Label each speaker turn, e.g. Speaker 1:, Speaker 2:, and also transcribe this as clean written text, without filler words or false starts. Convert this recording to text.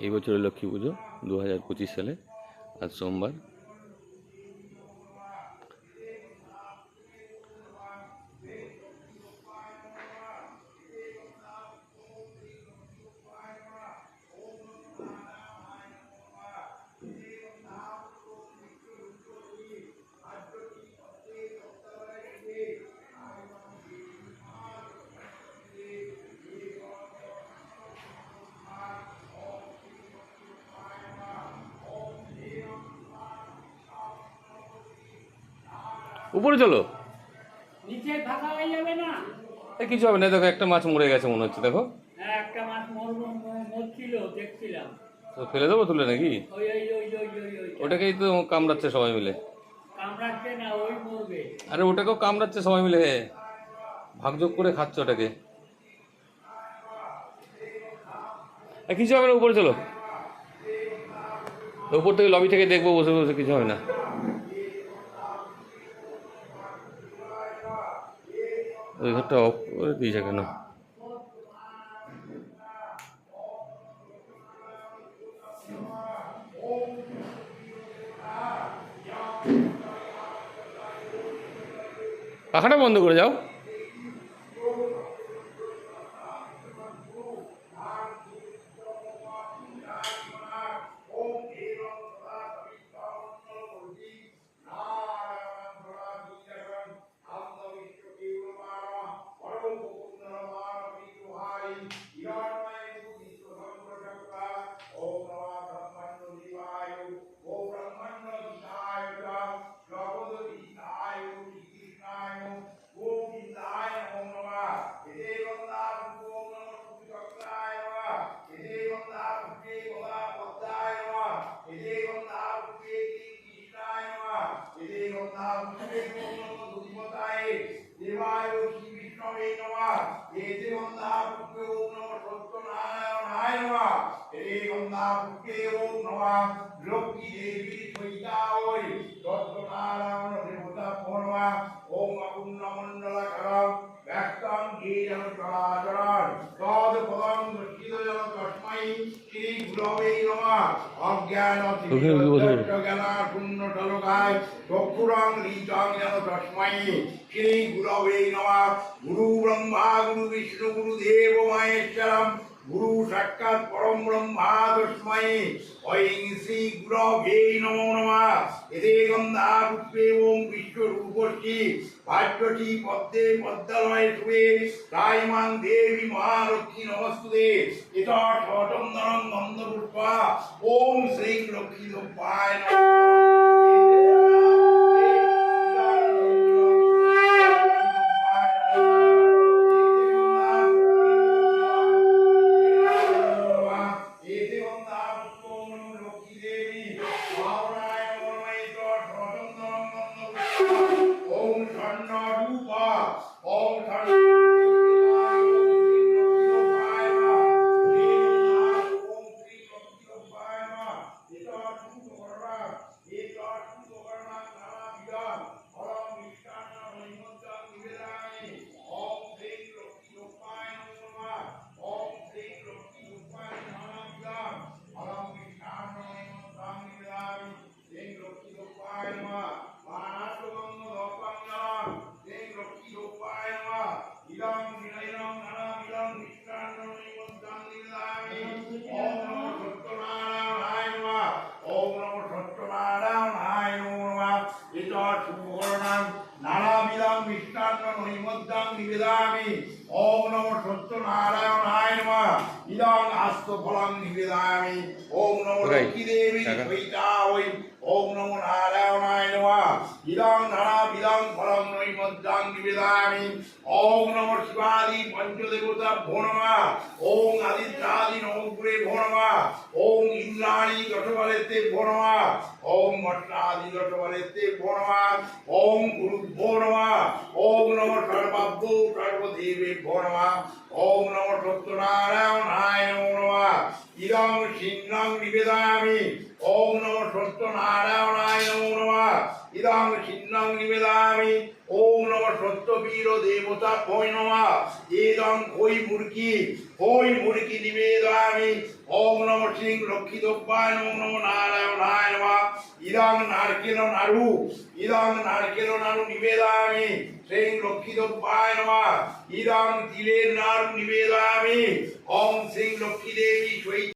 Speaker 1: এই বছরের লক্ষ্মী পুজো 2025 সালে আজ সোমবার। উপরে চলো,
Speaker 2: নিচে ঢাকা হয়ে যাবে না?
Speaker 1: কিছু হবে না। দেখো একটা মাছ মরে গেছে মনে হচ্ছে। দেখো
Speaker 2: হ্যাঁ, একটা মাছ মরছিল, দেখছিলাম।
Speaker 1: তো ফেলে দেবো তুলে নাকি?
Speaker 2: ওই ওই ওই ওই ওই ওই
Speaker 1: ওটাকেই তো কামড়াচ্ছে সবাই মিলে।
Speaker 2: কামড়াচ্ছে না, ওই মরবে।
Speaker 1: আরে ওটাকেও কামড়াচ্ছে সবাই মিলে, ভাগযোগ করে খাচ্ছে ওটাকে। কিছু হবে না, উপরে চলো। উপর থেকে লবি থেকে দেখবো বসে বসে, কিছু হবে না। ওই ঘরটা অফ করে দিয়েছে কেন? পাখাটা বন্ধ করে যাও।
Speaker 3: লক্ষ্মী দেবী সৈতাওই দত্তনারায়ণ দেবতা পরমা ওম অকুন্নমণ্ডলকরং ব্যক্তং গীরং চরাচরং তদ পদং দক্ষিণজন তস্मै শ্রী গুরবে নমঃ। অজ্ঞানতিমিরজ্ঞানাশূন্যতলোকায় চক্ষুরং লীচং যেন তস্मै শ্রী গুরবে নমঃ। গুরু ব্রহ্মা গুরু বিষ্ণু গুরুদেব মহেশ্বরম গুরু সাক্ষাৎ পরম ব্রহ্মা তস্मै ঐং শ্রী গুরবে নমো নমঃ। এতে গন্ধা পুষ্পে ওম বিশ্বরূপশ্রী ভাগ্যটি পদ্মে পদ্মালয়ে শুভে রাইমাং দেবী মহালক্ষ্মী নমস্তুতে। এটা সচন্দনং গন্ধপুষ্পা ওম শ্রী লক্ষ্মী রূপায় নানাবিধং মিষ্টান্ন নৈমদ্যং নিবেদামি। ওম নমো সত্যনারায়ণায় নমঃ। ইদং আস্তফলং নিবেদামি। ওম নমো লক্ষ্মী দেবী সৈতাওই। ওম নমো নারায়ণায় নমঃ। ইদং নানাবিধং ফলং নৈমদ্যং নিবেদামি। ওম নমো শিবাদি পঞ্চদেবতাভ্যো নমঃ। ওম আদিত্যাদি নবগ্রহেভ্যো নমঃ। ওম ইন্দ্রাণী দশবলেভ্যো নমঃ। ওম মৎস্যাদি দশবলেভ্যো নমঃ। ওম গুরুভ্যো নমঃ। ওম নমো সর্বাভ্যো সর্বদেবেভ্যো নমঃ। ওম নমো সত্যনারায়ণায় নমঃ। ইদং সিংহং নিবেদামি। ওম নমো সত্যনারায়ণায় নমঃ। ইদং সিংহং নিবেদামি। ওম নমো সত্য বীর দেবতা ভয় নমা এদং হই মূর্কি নিবেদয়ামি ওম নমঃ সিং লক্ষ্মীদেবায় নমঃ নমঃ নারায়ণায় নমঃ ইদং নারকেল নাড়ু নিবেদয়ামি সিং লক্ষ্মীদেবায় নমঃ ইদং তিলের নাড়ু নিবেদয়ামি ওম সিং লক্ষ্মী দেবী